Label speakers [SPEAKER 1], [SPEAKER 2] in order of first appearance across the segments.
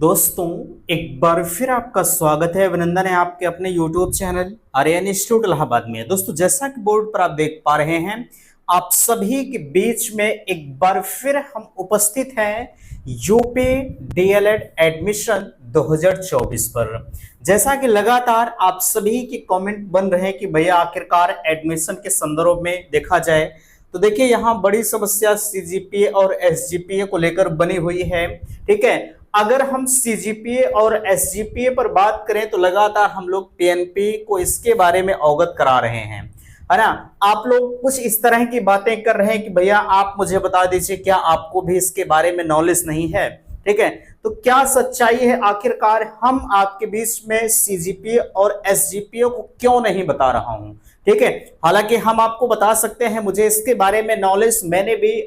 [SPEAKER 1] दोस्तों, एक बार फिर आपका स्वागत है, अभिनंदन है आपके अपने YouTube channel Aryan Institute Allahabad में। दोस्तों, जैसा कि बोर्ड पर आप देख पा रहे हैं, आप सभी के बीच में एक बार फिर हम उपस्थित हैं यूपी डीएलएड एडमिशन 2024 पर। जैसा कि लगातार आप सभी के कमेंट बन रहे हैं कि भैया आखिरकार एडमिशन के संदर्भ में देखा जाए तो देखिए यहाँ बड़ी समस्या सीजीपीए और एसजीपीए को लेकर बनी हुई है। ठीक है, अगर हम सीजीपीए और एसजीपीए पर बात करें तो लगातार हम लोग पीएनपी को इसके बारे में अवगत करा रहे हैं, है ना। आप लोग कुछ इस तरह की बातें कर रहे हैं कि भैया आप मुझे बता दीजिए, क्या आपको भी इसके बारे में नॉलेज नहीं है? ठीक है, तो क्या सच्चाई है आखिरकार? हम आपके बीच में सीजीपीए और एसजीपीए को क्यों नहीं बता रहा हूं? ठीक है, हालांकि हम आपको बता सकते हैं, मुझे इसके बारे में नॉलेज मैंने भी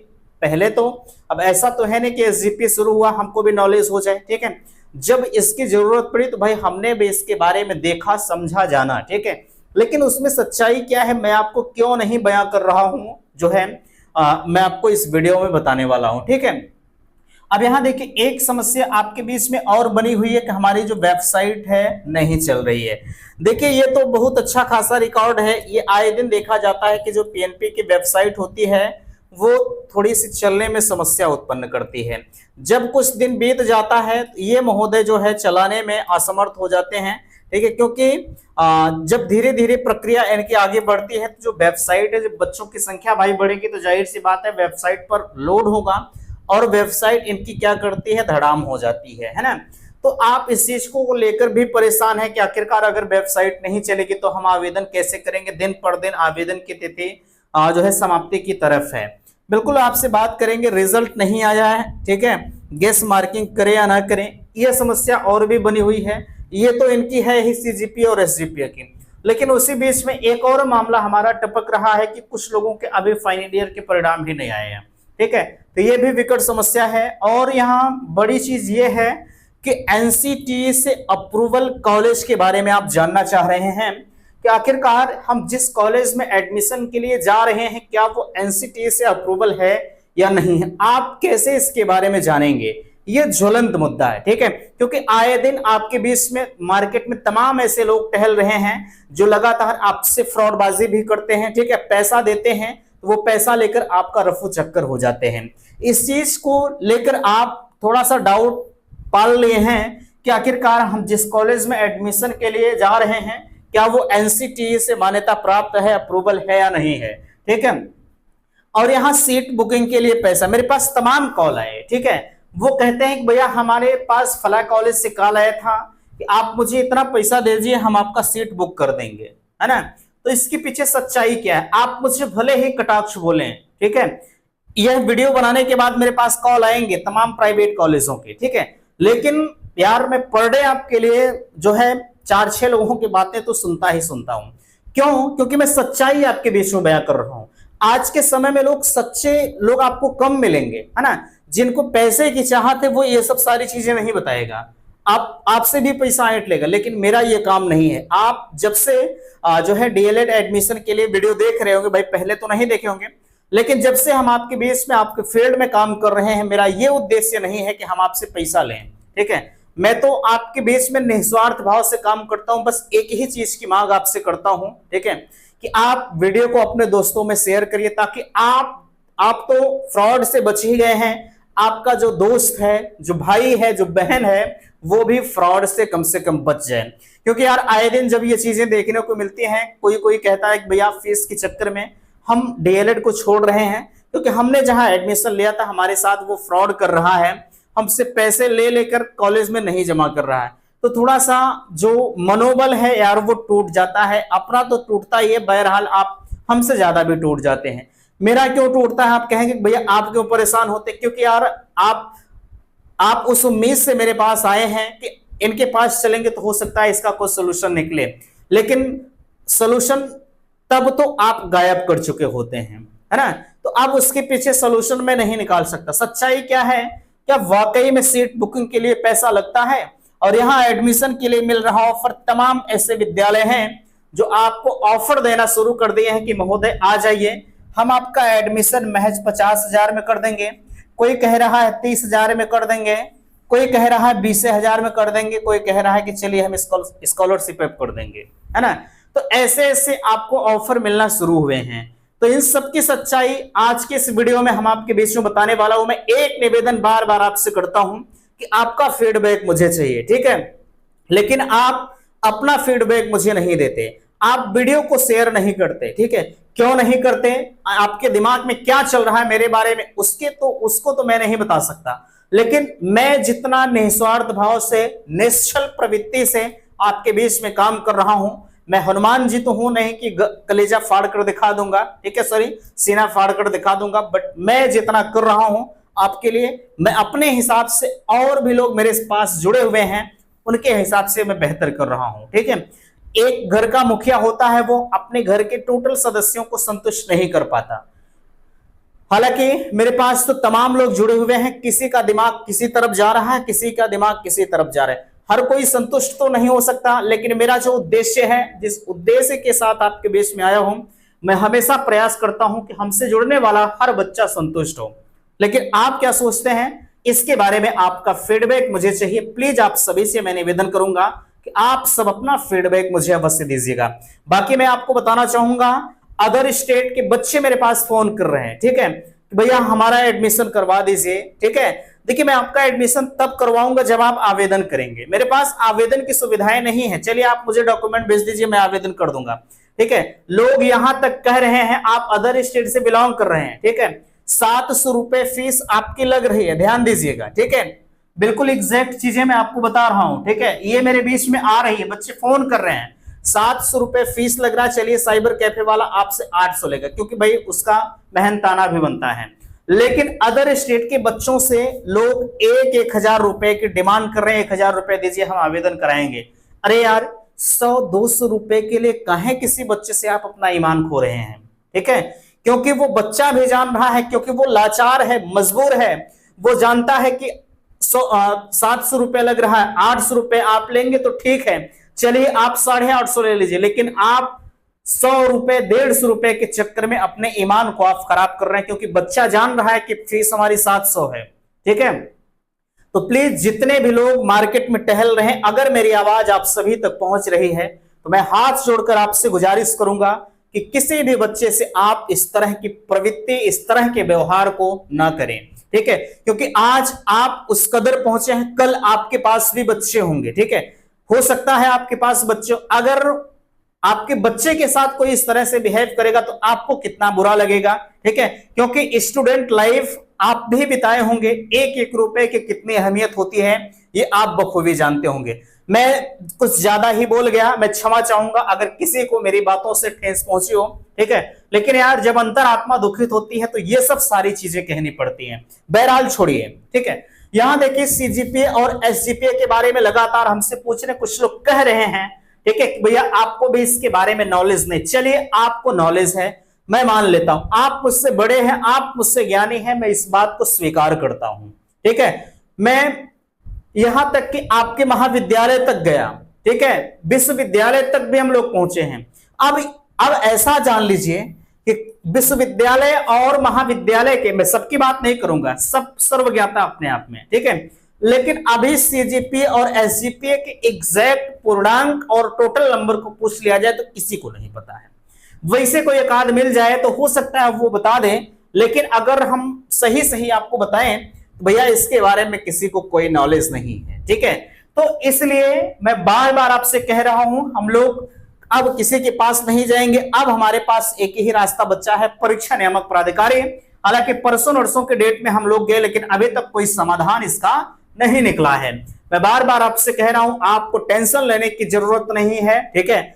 [SPEAKER 1] पहले तो, अब ऐसा तो है नहीं कि एसजीपीए शुरू हुआ हमको भी नॉलेज हो जाए। ठीक है, जब इसकी जरूरत पड़ी तो भाई हमने भी इसके बारे में देखा समझा जाना। ठीक है, लेकिन उसमें सच्चाई क्या है मैं आपको क्यों नहीं बयां कर रहा हूं, जो है मैं आपको इस वीडियो में बताने वाला हूं। ठीक है, अब यहां देखिए एक समस्या आपके बीच में और बनी हुई है कि हमारी जो वेबसाइट है नहीं चल रही है। देखिए ये तो बहुत अच्छा खासा रिकॉर्ड है, ये आए दिन देखा जाता है कि जो पीएनपी की वेबसाइट होती है वो थोड़ी सी चलने में समस्या उत्पन्न करती है। जब कुछ दिन बीत जाता है तो ये महोदय जो है चलाने में असमर्थ हो जाते हैं। ठीक है, क्योंकि जब धीरे धीरे प्रक्रिया इनकी आगे बढ़ती है तो जो वेबसाइट है, जब बच्चों की संख्या भाई बढ़ेगी तो जाहिर सी बात है वेबसाइट पर लोड होगा और वेबसाइट इनकी क्या करती है, धड़ाम हो जाती है ना। तो आप इस चीज को लेकर भी परेशान है कि आखिरकार अगर वेबसाइट नहीं चलेगी तो हम आवेदन कैसे करेंगे? दिन पर दिन आवेदन की तिथि जो है समाप्ति की तरफ है। बिल्कुल आपसे बात करेंगे, रिजल्ट नहीं आया है। ठीक है, गेस मार्किंग करें या ना करें, यह समस्या और भी बनी हुई है। ये तो इनकी है ही सीजीपीए और एसजीपीए की, लेकिन उसी बीच में एक और मामला हमारा टपक रहा है कि कुछ लोगों के अभी फाइनल ईयर के परिणाम भी नहीं आए हैं। ठीक है, तो ये भी विकट समस्या है। और यहाँ बड़ी चीज ये है कि एनसीटीई से अप्रूवल कॉलेज के बारे में आप जानना चाह रहे हैं कि आखिरकार हम जिस कॉलेज में एडमिशन के लिए जा रहे हैं क्या वो एनसीटीई से अप्रूवल है या नहीं है। आप कैसे इसके बारे में जानेंगे? ये ज्वलंत मुद्दा है। ठीक है, क्योंकि आए दिन आपके बीच में मार्केट में तमाम ऐसे लोग टहल रहे हैं जो लगातार आपसे फ्रॉडबाजी भी करते हैं। ठीक है, पैसा देते हैं तो वो पैसा लेकर आपका रफू चक्कर हो जाते हैं। इस चीज को लेकर आप थोड़ा सा डाउट पाल लिए हैं कि आखिरकार हम जिस कॉलेज में एडमिशन के लिए जा रहे हैं क्या वो एनसीटीई से मान्यता प्राप्त है, अप्रूवल है या नहीं है। ठीक है, और यहाँ सीट बुकिंग के लिए पैसा, मेरे पास तमाम कॉल आए। ठीक है, वो कहते हैं कि भैया हमारे पास फला कॉलेज से कॉल आया था कि आप मुझे इतना पैसा दे दीजिए हम आपका सीट बुक कर देंगे, है ना। तो इसके पीछे सच्चाई क्या है? आप मुझे भले ही कटाक्ष बोलें, ठीक है, यह वीडियो बनाने के बाद मेरे पास कॉल आएंगे तमाम प्राइवेट कॉलेजों के। ठीक है, लेकिन यार मैं पर डे आपके लिए जो है 4-6 लोगों की बातें तो सुनता ही सुनता हूं। क्यों? क्योंकि मैं सच्चाई आपके बीच में बयां कर रहा हूं। आज के समय में लोग सच्चे लोग आपको कम मिलेंगे, है ना। जिनको पैसे की चाहत है वो ये सब सारी चीजें नहीं बताएगा, आपसे भी पैसा ऐंठ लेगा, लेकिन मेरा ये काम नहीं है। आप जब से जो है डीएलएड एडमिशन के लिए वीडियो देख रहे होंगे, भाई पहले तो नहीं देखे होंगे, लेकिन जब से हम आपके बीच में आपके फील्ड में काम कर रहे हैं, मेरा ये उद्देश्य नहीं है कि हम आपसे पैसा लें। ठीक है, मैं तो आपके बीच में निस्वार्थ भाव से काम करता हूं, बस एक ही चीज की मांग आपसे करता हूं। ठीक है, कि आप वीडियो को अपने दोस्तों में शेयर करिए ताकि आप तो फ्रॉड से बच ही गए हैं, आपका जो दोस्त है, जो भाई है, जो बहन है, वो भी फ्रॉड से कम बच जाए। क्योंकि यार आए दिन जब ये चीजें देखने को मिलती हैं, कोई कहता है कि भैया फीस के चक्कर में हम डीएलएड को छोड़ रहे हैं, क्योंकि हमने जहां एडमिशन लिया था हमारे साथ वो फ्रॉड कर रहा है, हमसे पैसे ले लेकर कॉलेज में नहीं जमा कर रहा है। तो थोड़ा सा जो मनोबल है यार वो टूट जाता है। अपना तो टूटता ही है, बहरहाल आप हमसे ज्यादा भी टूट जाते हैं। मेरा क्यों टूटता है? आप कहेंगे भैया आप क्यों परेशान होते? क्योंकि यार आप उस उम्मीद से मेरे पास आए हैं कि इनके पास चलेंगे तो हो सकता है इसका कोई सोल्यूशन निकले, लेकिन सोल्यूशन तब तो आप गायब कर चुके होते हैं, है ना। तो अब उसके पीछे सोल्यूशन में नहीं निकाल सकता। सच्चाई क्या है? क्या वाकई में सीट बुकिंग के लिए पैसा लगता है? और यहाँ एडमिशन के लिए मिल रहा ऑफर, तमाम ऐसे विद्यालय हैं जो आपको ऑफर देना शुरू कर दिए हैं कि महोदय आ जाइए, हम आपका एडमिशन महज 50,000 में कर देंगे। कोई कह रहा है 30,000 में कर देंगे, कोई कह रहा है 20,000 में कर देंगे, कोई कह रहा है कि चलिए हम स्कॉलरशिप पे कर देंगे, है ना। तो ऐसे ऐसे आपको ऑफर मिलना शुरू हुए हैं। तो इन सब की सच्चाई आज के इस वीडियो में हम आपके बीच में बताने वाला हूं। मैं एक निवेदन बार बार आपसे करता हूं कि आपका फीडबैक मुझे चाहिए, ठीक है, लेकिन आप अपना फीडबैक मुझे नहीं देते, आप वीडियो को शेयर नहीं करते, ठीक है। क्यों नहीं करते? आपके दिमाग में क्या चल रहा है मेरे बारे में उसको तो मैं नहीं बता सकता, लेकिन मैं जितना निस्वार्थ भाव से, निश्चल प्रवृत्ति से आपके बीच में काम कर रहा हूं, मैं हनुमान जी तो हूं नहीं कि कलेजा फाड़ कर दिखा दूंगा, ठीक है, सॉरी सीना फाड़ कर दिखा दूंगा, बट मैं जितना कर रहा हूं आपके लिए, मैं अपने हिसाब से, और भी लोग मेरे पास जुड़े हुए हैं उनके हिसाब से मैं बेहतर कर रहा हूं, ठीक है। एक घर का मुखिया होता है, वो अपने घर के टोटल सदस्यों को संतुष्ट नहीं कर पाता। हालांकि मेरे पास तो तमाम लोग जुड़े हुए हैं, किसी का दिमाग किसी तरफ जा रहा है, किसी का दिमाग किसी तरफ जा रहा है, हर कोई संतुष्ट तो नहीं हो सकता, लेकिन मेरा जो उद्देश्य है, जिस उद्देश्य के साथ आपके बीच में आया हूं, मैं हमेशा प्रयास करता हूं कि हमसे जुड़ने वाला हर बच्चा संतुष्ट हो। लेकिन आप क्या सोचते हैं इसके बारे में आपका फीडबैक मुझे चाहिए। प्लीज आप सभी से मैं निवेदन करूंगा कि आप सब अपना फीडबैक मुझे अवश्य दीजिएगा। बाकी मैं आपको बताना चाहूंगा, अदर स्टेट के बच्चे मेरे पास फोन कर रहे हैं, ठीक है, भैया हमारा एडमिशन करवा दीजिए, ठीक है। देखिए मैं आपका एडमिशन तब करवाऊंगा जब आप आवेदन करेंगे। मेरे पास आवेदन की सुविधाएं नहीं है, चलिए आप मुझे डॉक्यूमेंट भेज दीजिए, मैं आवेदन कर दूंगा, ठीक है। लोग यहां तक कह रहे हैं आप अदर स्टेट से बिलोंग कर रहे हैं, ठीक है, 700 रुपए फीस आपकी लग रही है, ध्यान दीजिएगा, ठीक है। बिल्कुल एग्जैक्ट चीजें मैं आपको बता रहा हूं, ठीक है, ये मेरे बीच में आ रही है, बच्चे फोन कर रहे हैं, 700 रुपए फीस लग रहा है, चलिए साइबर कैफे वाला आपसे 800 लेगा, क्योंकि भाई उसका मेहनताना भी बनता है। लेकिन अदर स्टेट के बच्चों से लोग 1,000 रुपए की डिमांड कर रहे हैं, 1,000 रुपए दीजिए हम आवेदन कराएंगे। अरे यार 100-200 रुपए के लिए काहे किसी बच्चे से आप अपना ईमान खो रहे हैं, ठीक है, क्योंकि वो बच्चा भी जान रहा है, क्योंकि वो लाचार है, मजबूर है, वो जानता है कि 700 रुपए लग रहा है, 800 रुपए आप लेंगे तो ठीक है, चलिए आप 850 ले लीजिए, लेकिन आप 100 रुपए 150 रुपए के चक्कर में अपने ईमान को आप खराब कर रहे हैं, क्योंकि बच्चा जान रहा है कि फीस हमारी 700 है, ठीक है। तो प्लीज जितने भी लोग मार्केट में टहल रहे हैं, अगर मेरी आवाज आप सभी तक पहुंच रही है तो मैं हाथ जोड़कर आपसे गुजारिश करूंगा कि किसी भी बच्चे से आप इस तरह की प्रवृत्ति, इस तरह के व्यवहार को ना करें, ठीक है, क्योंकि आज आप उस कदर पहुंचे हैं, कल आपके पास भी बच्चे होंगे, ठीक है। हो सकता है आपके पास बच्चे, अगर आपके बच्चे के साथ कोई इस तरह से बिहेव करेगा तो आपको कितना बुरा लगेगा, ठीक है, क्योंकि स्टूडेंट लाइफ आप भी बिताए होंगे, एक एक रुपए की कितनी अहमियत होती है ये आप बखूबी जानते होंगे। मैं कुछ ज्यादा ही बोल गया, मैं क्षमा चाहूंगा अगर किसी को मेरी बातों से ठेस पहुंची हो, ठीक है, लेकिन यार जब अंतर आत्मा दुखित होती है तो ये सब सारी चीजें कहनी पड़ती हैं। बहरहाल छोड़िए, ठीक है। यहां देखिए सीजीपीए और एसजीपीए के बारे में लगातार हमसे पूछ रहे, कुछ लोग कह रहे हैं, ठीक है, भैया आपको भी इसके बारे में नॉलेज नहीं। चलिए आपको नॉलेज है, मैं मान लेता हूं, आप मुझसे बड़े हैं, आप मुझसे ज्ञानी हैं, मैं इस बात को स्वीकार करता हूं, ठीक है। मैं यहां तक कि आपके महाविद्यालय तक गया, ठीक है, विश्वविद्यालय तक भी हम लोग पहुंचे हैं। अब ऐसा जान लीजिए कि विश्वविद्यालय और महाविद्यालय के, मैं सबकी बात नहीं करूंगा, सब सर्वज्ञाता अपने आप में, ठीक है, लेकिन अभी सीजीपीए और एसजीपीए के एग्जैक्ट पूर्णांक और टोटल नंबर को पूछ लिया जाए तो किसी को नहीं पता है। वैसे कोई एकाध मिल जाए तो हो सकता है वो बता दें, लेकिन अगर हम सही सही आपको बताएं तो भैया इसके बारे में किसी को कोई नॉलेज नहीं है, ठीक है। तो इसलिए मैं बार बार आपसे कह रहा हूं, हम लोग अब किसी के पास नहीं जाएंगे, अब हमारे पास एक ही रास्ता बचा है, परीक्षा नियामक प्राधिकारी। हालांकि परसों नरसों के डेट में हम लोग गए, लेकिन अभी तक कोई समाधान इसका नहीं निकला है। मैं बार बार आपसे कह रहा हूं, आपको टेंशन लेने की जरूरत नहीं है, ठीक है।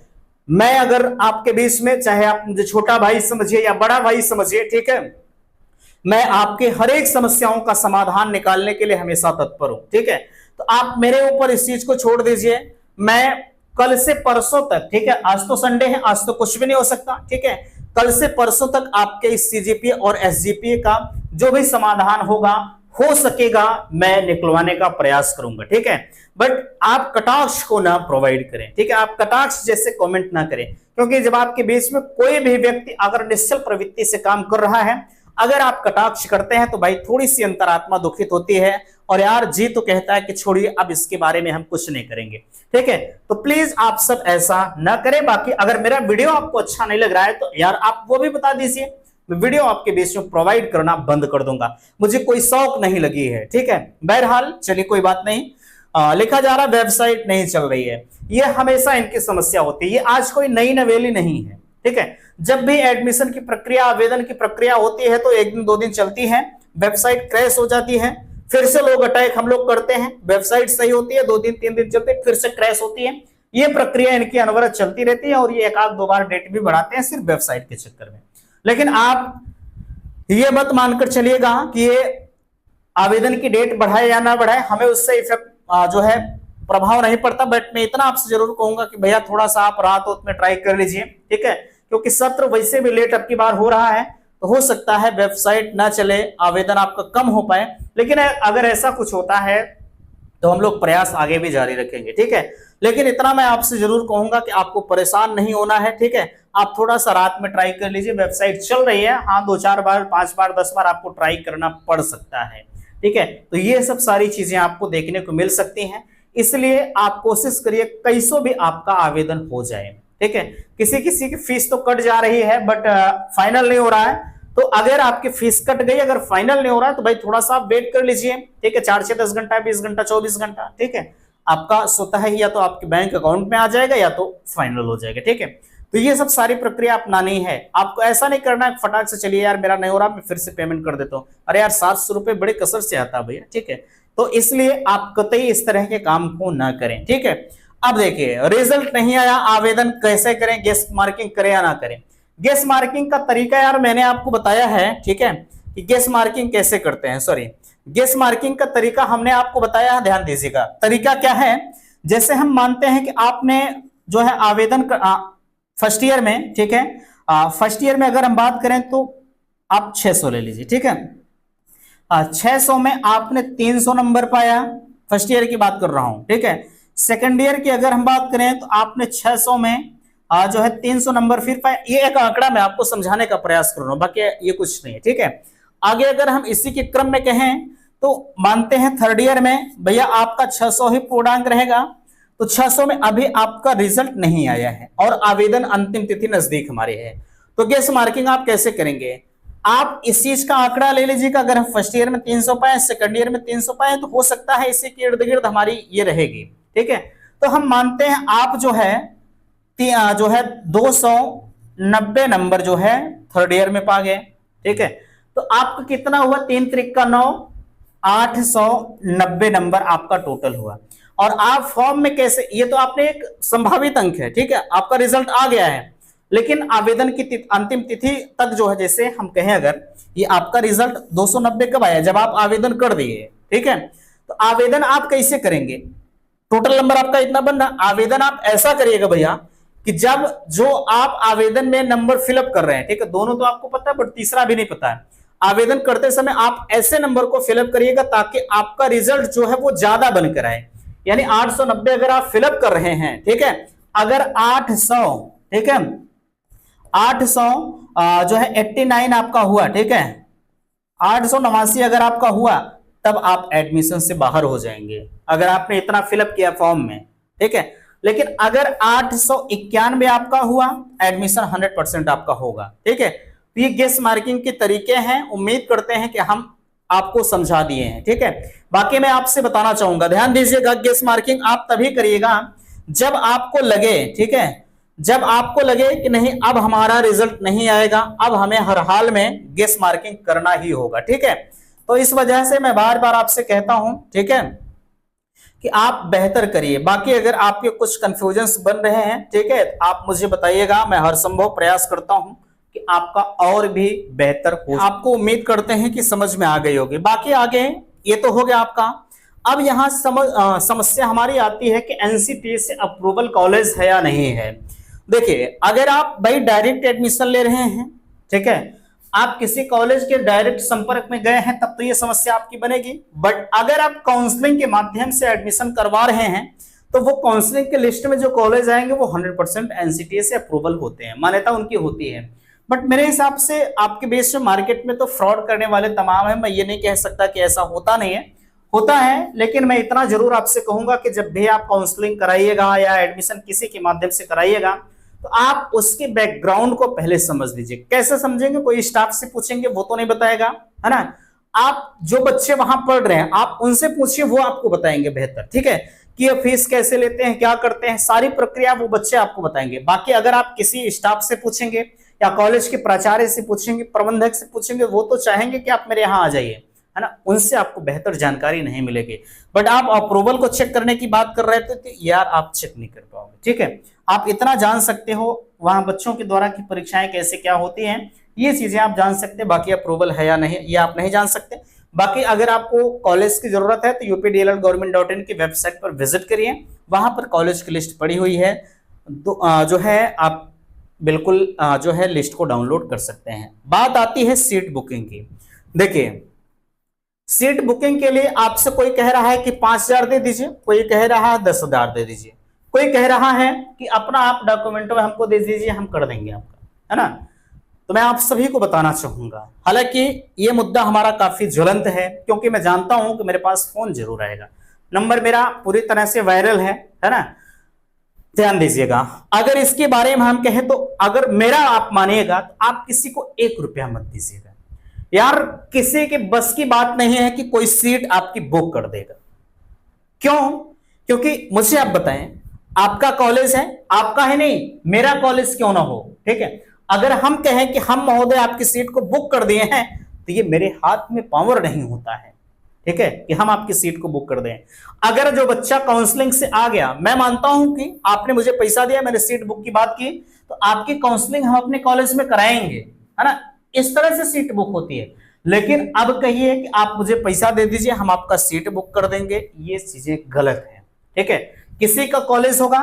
[SPEAKER 1] मैं अगर आपके बीच में, चाहे आप मुझे छोटा भाई समझिए या बड़ा भाई समझिए, ठीक है, मैं आपके हर एक समस्याओं का समाधान निकालने के लिए हमेशा तत्पर हूं, ठीक है। तो आप मेरे ऊपर इस चीज को छोड़ दीजिए, मैं कल से परसों तक, ठीक है, आज तो संडे है, आज तो कुछ भी नहीं हो सकता, ठीक है, कल से परसों तक आपके इस सीजीपीए और एसजीपीए का जो भी समाधान होगा, हो सकेगा मैं निकलवाने का प्रयास करूंगा, ठीक है। बट आप कटाक्ष को ना प्रोवाइड करें, ठीक है, आप कटाक्ष जैसे कमेंट ना करें, क्योंकि जब आपके बीच में कोई भी व्यक्ति अगर निश्चल प्रवृत्ति से काम कर रहा है, अगर आप कटाक्ष करते हैं तो भाई थोड़ी सी अंतरात्मा दुखित होती है और यार जी तो कहता है कि छोड़िए अब इसके बारे में हम कुछ नहीं करेंगे। ठीक है, तो प्लीज आप सब ऐसा ना करें। बाकी अगर मेरा वीडियो आपको अच्छा नहीं लग रहा है तो यार आप वो भी बता दीजिए, मैं वीडियो आपके बीच में प्रोवाइड करना बंद कर दूंगा, मुझे कोई शौक नहीं लगी है। ठीक है, बहरहाल चलिए कोई बात नहीं। लिखा जा रहा वेबसाइट नहीं चल रही है, ये हमेशा इनकी समस्या होती है, ये आज कोई नई नवेली नहीं है। ठीक है, जब भी एडमिशन की प्रक्रिया, आवेदन की प्रक्रिया होती है तो एक दिन दो दिन चलती है, वेबसाइट क्रैश हो जाती है, फिर से लोग अटैक हम लोग करते हैं, वेबसाइट सही होती है, 2 दिन 3 दिन चलती है, फिर से क्रैश होती है। ये प्रक्रिया इनकी अनवरत चलती रहती है और ये एक आध दो बार डेट भी बढ़ाते हैं सिर्फ वेबसाइट के चक्कर में। लेकिन आप ये मत मानकर चलिएगा कि ये आवेदन की डेट बढ़ाए या ना बढ़ाए, हमें उससे इफेक्ट जो है प्रभाव नहीं पड़ता। बट मैं इतना आपसे जरूर कहूंगा कि भैया थोड़ा सा आप रात में ट्राई कर लीजिए। ठीक है, क्योंकि सत्र वैसे भी लेट अब की बार हो रहा है, तो हो सकता है वेबसाइट ना चले, आवेदन आपका कम हो पाए। लेकिन अगर ऐसा कुछ होता है तो हम लोग प्रयास आगे भी जारी रखेंगे। ठीक है, लेकिन इतना मैं आपसे जरूर कहूंगा कि आपको परेशान नहीं होना है। ठीक है, आप थोड़ा सा रात में ट्राई कर लीजिए, वेबसाइट चल रही है, हाँ 2-4 बार 5 बार 10 बार आपको ट्राई करना पड़ सकता है। ठीक है, तो ये सब सारी चीजें आपको देखने को मिल सकती हैं, इसलिए आप कोशिश करिए कैसो भी आपका आवेदन हो जाए। ठीक है, किसी किसी की फीस तो कट जा रही है बट फाइनल नहीं हो रहा है, तो अगर आपकी फीस कट गई, अगर फाइनल नहीं हो रहा है तो भाई थोड़ा सा वेट कर लीजिए। ठीक है, 4 से 10 घंटा, 20 घंटा, 24 घंटा। ठीक है, आपका स्वतः ही या तो आपके बैंक अकाउंट में आ जाएगा या तो फाइनल हो जाएगा। ठीक है, तो ये सब सारी प्रक्रिया अपनानी है, आपको ऐसा नहीं करना है फटाक से चलिए यार मेरा नहीं हो रहा मैं फिर से पेमेंट कर देता हूँ, अरे यार 700 रुपए बड़े कसर से आता है भैया। ठीक है, तो इसलिए आप कतई इस तरह के काम को ना करें। ठीक है, अब देखिए रिजल्ट नहीं आया, आवेदन कैसे करें, गेस मार्किंग करें या ना करें। गेस मार्किंग का तरीका यार मैंने आपको बताया है। ठीक है, कि गेस मार्किंग कैसे करते हैं, सॉरी गेस मार्किंग का तरीका हमने आपको बताया है, ध्यान दीजिएगा। तरीका क्या है, जैसे हम मानते हैं कि आपने जो है आवेदन फर्स्ट ईयर में, ठीक है, फर्स्ट ईयर में अगर हम बात करें तो आप 600 ले लीजिए। ठीक है, 600 में आपने 300 नंबर पाया, फर्स्ट ईयर की बात कर रहा हूं। ठीक है, सेकंड ईयर की अगर हम बात करें तो आपने 600 में जो है 300 नंबर फिर पाया। ये एक आंकड़ा मैं आपको समझाने का प्रयास कर रहा हूं, बाकी ये कुछ नहीं है। ठीक है, आगे अगर हम इसी के क्रम में कहें तो मानते हैं थर्ड ईयर में भैया आपका 600 ही पूर्णांक रहेगा, तो 600 में अभी आपका रिजल्ट नहीं आया है और आवेदन अंतिम तिथि नजदीक हमारे है, तो गेस मार्किंग आप कैसे करेंगे, आप इस चीज का आंकड़ा ले लीजिएगा। अगर हम फर्स्ट ईयर में 300 पाए, सेकंड ईयर में 300 पाए, तो हो सकता है इसी के इर्द गिर्द हमारी ये रहेगी। ठीक है, तो हम मानते हैं आप जो है 290 नंबर जो है थर्ड ईयर में पा गए। ठीक है, तो आपका कितना हुआ, 3 त्रिक का 9, 890 नंबर आपका टोटल हुआ। और आप फॉर्म में कैसे, ये तो आपने एक संभावित अंक है। ठीक है, आपका रिजल्ट आ गया है, लेकिन आवेदन की अंतिम तिथि तक जो है, जैसे हम कहें अगर ये आपका रिजल्ट 290 कब आया, जब आप आवेदन कर दिए। ठीक है, तो आवेदन आप कैसे करेंगे, टोटल नंबर आपका इतना बन रहा, आवेदन आप ऐसा करिएगा भैया कि जब जो आप आवेदन में नंबर फिलअप कर रहे हैं, ठीक है, दोनों तो आपको पता है बट तीसरा भी नहीं पता है, आवेदन करते समय आप ऐसे नंबर को फिलअप करिएगा ताकि आपका रिजल्ट जो है वो ज्यादा बनकर आए। यानी 890 अगर आप फिलअप कर रहे हैं, ठीक है, अगर 800, ठीक है, 800 जो है 89 आपका हुआ, ठीक है, 889 अगर आपका हुआ, तब आप एडमिशन से बाहर हो जाएंगे अगर आपने इतना फिलअप किया फॉर्म में। ठीक है, लेकिन अगर 891 आपका हुआ, एडमिशन 100% आपका होगा। ठीक है, तो ये गेस मार्किंग के तरीके हैं, उम्मीद करते हैं कि हम आपको समझा दिए हैं। ठीक है, बाकी मैं आपसे बताना चाहूंगा, ध्यान दीजिएगा, गेस मार्किंग आप तभी करिएगा जब आपको लगे, ठीक है, जब आपको लगे कि नहीं अब हमारा रिजल्ट नहीं आएगा, अब हमें हर हाल में गेस मार्किंग करना ही होगा। ठीक है, तो इस वजह से मैं बार बार आपसे कहता हूं, ठीक है, कि आप बेहतर करिए। बाकी अगर आपके कुछ कंफ्यूजन्स बन रहे हैं, ठीक है, आप मुझे बताइएगा, मैं हर संभव प्रयास करता हूं कि आपका और भी बेहतर हो। आपको उम्मीद करते हैं कि समझ में आ गई होगी। बाकी आगे ये तो हो गया आपका। अब यहाँ समस्या हमारी आती है कि एनसीटीई से अप्रूवल कॉलेज है या नहीं है। देखिए, अगर आप भाई डायरेक्ट एडमिशन ले रहे हैं, ठीक है, आप किसी कॉलेज के डायरेक्ट संपर्क में गए हैं, तब तो ये समस्या आपकी बनेगी। बट अगर आप काउंसलिंग के माध्यम से एडमिशन करवा रहे हैं, तो वो काउंसलिंग के लिस्ट में जो कॉलेज आएंगे वो 100% एनसीटीई से अप्रूवल होते हैं, मान्यता उनकी होती है। बट मेरे हिसाब से आपके बेस में मार्केट में तो फ्रॉड करने वाले तमाम है। मैं ये नहीं कह सकता कि ऐसा होता नहीं है, होता है, लेकिन मैं इतना जरूर आपसे कहूंगा कि जब भी आप काउंसलिंग कराइएगा या एडमिशन किसी के माध्यम से कराइएगा तो आप उसके बैकग्राउंड को पहले समझ लीजिए। कैसे समझेंगे? कोई स्टाफ से पूछेंगे, वो तो नहीं बताएगा, है ना। आप जो बच्चे वहां पढ़ रहे हैं आप उनसे पूछिए, वो आपको बताएंगे बेहतर, ठीक है, कि ये फीस कैसे लेते हैं, क्या करते हैं, सारी प्रक्रिया वो बच्चे आपको बताएंगे। बाकी अगर आप किसी स्टाफ से पूछेंगे या कॉलेज के प्राचार्य से पूछेंगे, प्रबंधक से पूछेंगे, वो तो चाहेंगे कि आप मेरे यहाँ आ जाइए, है ना, उनसे आपको बेहतर जानकारी नहीं मिलेगी। बट आप अप्रूवल को चेक करने की बात कर रहे थे तो यार आप चेक नहीं कर पाओगे, ठीक है। आप इतना जान सकते हो वहां बच्चों के द्वारा की परीक्षाएं कैसे क्या होती हैं, ये चीजें आप जान सकते हैं। बाकी अप्रूवल है या नहीं ये आप नहीं जान सकते। बाकी अगर आपको कॉलेज की जरूरत है तो updllgovernment.in की वेबसाइट पर विजिट करिए, वहां पर कॉलेज की लिस्ट पड़ी हुई है, तो जो है आप बिल्कुल जो है लिस्ट को डाउनलोड कर सकते हैं। बात आती है सीट बुकिंग की। देखिए, सीट बुकिंग के लिए आपसे कोई कह रहा है कि 5,000 दे दीजिए, कोई कह रहा है 10,000 दे दीजिए, कोई कह रहा है कि अपना आप डॉक्यूमेंट में हमको दे दीजिए, हम कर देंगे आपका, है ना। तो मैं आप सभी को बताना चाहूंगा, हालांकि ये मुद्दा हमारा काफी ज्वलंत है, क्योंकि मैं जानता हूं कि मेरे पास फोन जरूर आएगा, नंबर मेरा पूरी तरह से वायरल है ना। ध्यान दीजिएगा, अगर इसके बारे में हम कहें तो अगर मेरा आप मानिएगा तो आप किसी को 1 रुपया मत दीजिएगा यार। किसी के बस की बात नहीं है कि कोई सीट आपकी बुक कर देगा। क्यों? क्योंकि मुझे आप बताएं, आपका कॉलेज है, आपका है नहीं, मेरा कॉलेज क्यों ना हो, ठीक है। अगर हम कहें कि हम महोदय आपकी सीट को बुक कर दिए हैं तो ये मेरे हाथ में पावर नहीं होता है, ठीक है, कि हम आपकी सीट को बुक कर दें। अगर जो बच्चा काउंसलिंग से आ गया, मैं मानता हूं कि आपने मुझे पैसा दिया, मैंने सीट बुक की बात की, तो आपकी काउंसलिंग हम अपने कॉलेज में कराएंगे, है ना, इस तरह से सीट बुक होती है। लेकिन अब कहिए कि आप मुझे पैसा दे दीजिए, हम आपका सीट बुक कर देंगे, ये चीजें गलत है, ठीक है। किसी का कॉलेज होगा,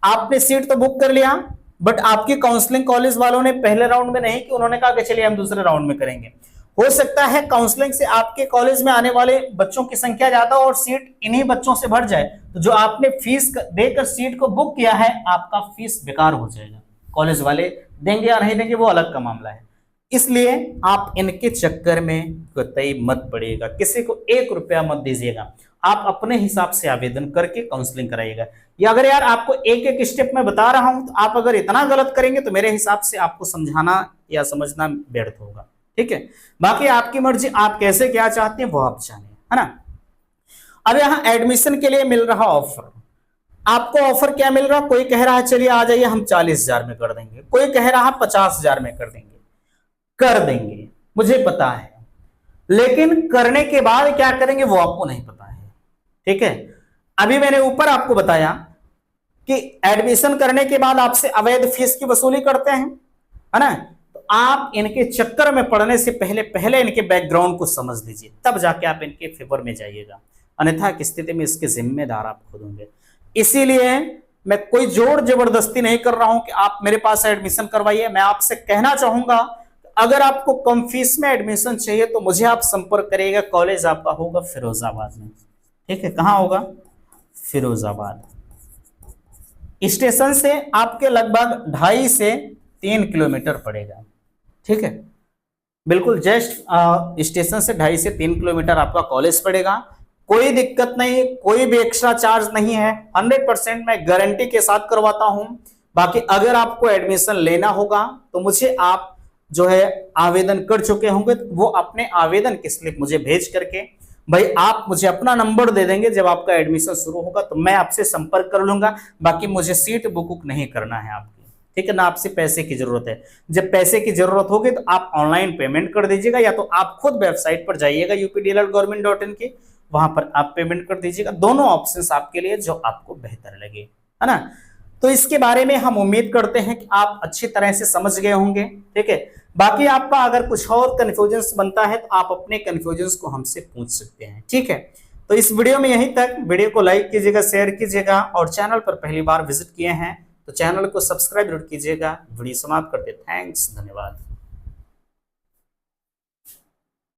[SPEAKER 1] आपने सीट तो बुक कर लिया, बट आपकी काउंसलिंग कॉलेज वालों ने पहले राउंड में नहीं कि उन्होंने कहा कि चलिए हम दूसरे राउंड में करेंगे। हो सकता है काउंसलिंग से आपके कॉलेज में आने वाले बच्चों की संख्या ज्यादा और सीट इन्हीं बच्चों से भर जाए, तो जो आपने फीस देकर सीट को बुक किया है, आपका फीस बेकार हो जाएगा। कॉलेज वाले देंगे या नहीं देंगे वो अलग का मामला है। इसलिए आप इनके चक्कर में कतई मत पड़िएगा, किसी को 1 रुपया मत दीजिएगा। आप अपने हिसाब से आवेदन करके काउंसलिंग कराइएगा। या अगर यार आपको एक एक स्टेप मैं बता रहा हूं, तो आप अगर इतना गलत करेंगे तो मेरे हिसाब से आपको समझाना या समझना व्यर्थ होगा, ठीक है। बाकी आपकी मर्जी, आप कैसे क्या चाहते हैं वो आप जानिए, है ना। अब यहाँ एडमिशन के लिए मिल रहा ऑफर, आपको ऑफर क्या मिल रहा, कोई कह रहा है चलिए आ जाइए हम 40,000 में कर देंगे, कोई कह रहा है 50,000 में कर देंगे, मुझे पता है, लेकिन करने के बाद क्या करेंगे वो आपको नहीं पता है, ठीक है। अभी मैंने ऊपर आपको बताया कि एडमिशन करने के बाद आपसे अवैध फीस की वसूली करते हैं, है ना। तो आप इनके चक्कर में पड़ने से पहले इनके बैकग्राउंड को समझ लीजिए, तब जाके आप इनके फेवर में जाइएगा, अन्यथा की स्थिति में इसके जिम्मेदार आप खुद होंगे। इसीलिए मैं कोई जोर जबरदस्ती नहीं कर रहा हूं कि आप मेरे पास एडमिशन करवाइए। मैं आपसे कहना चाहूंगा, अगर आपको कम फीस में एडमिशन चाहिए तो मुझे आप संपर्क करिएगा। कॉलेज आपका होगा फिरोजाबाद में, ठीक है। कहां होगा? फिरोजाबाद स्टेशन से आपके लगभग 2.5 से 3 किलोमीटर पड़ेगा, ठीक है। बिल्कुल जस्ट स्टेशन से 2.5 से 3 किलोमीटर आपका कॉलेज पड़ेगा। कोई दिक्कत नहीं, कोई भी एक्स्ट्रा चार्ज नहीं है, 100% मैं गारंटी के साथ करवाता हूं। बाकी अगर आपको एडमिशन लेना होगा तो मुझे आप जो है आवेदन कर चुके होंगे, तो वो अपने आवेदन की स्लिप मुझे भेज करके, भाई आप मुझे अपना नंबर दे देंगे, जब आपका एडमिशन शुरू होगा तो मैं आपसे संपर्क कर लूंगा। बाकी मुझे सीट बुक नहीं करना है आपकी, ठीक है ना। आपसे पैसे की जरूरत है, जब पैसे की जरूरत होगी तो आप ऑनलाइन पेमेंट कर दीजिएगा, या तो आप खुद वेबसाइट पर जाइएगा updllgovernment.in की, वहां पर आप पेमेंट कर दीजिएगा। दोनों ऑप्शंस आपके लिए जो आपको बेहतर लगे, है ना। तो इसके बारे में हम उम्मीद करते हैं कि आप अच्छी तरह से समझ गए होंगे, ठीक है। बाकी आपका अगर कुछ और कंफ्यूजन बनता है तो आप अपने कंफ्यूजन को हमसे पूछ सकते हैं, ठीक है। तो इस वीडियो में यहीं तक। वीडियो को लाइक कीजिएगा, शेयर कीजिएगा, और चैनल पर पहली बार विजिट किए हैं तो चैनल को सब्सक्राइब जरूर कीजिएगा। वीडियो समाप्त करते, थैंक्स, धन्यवाद।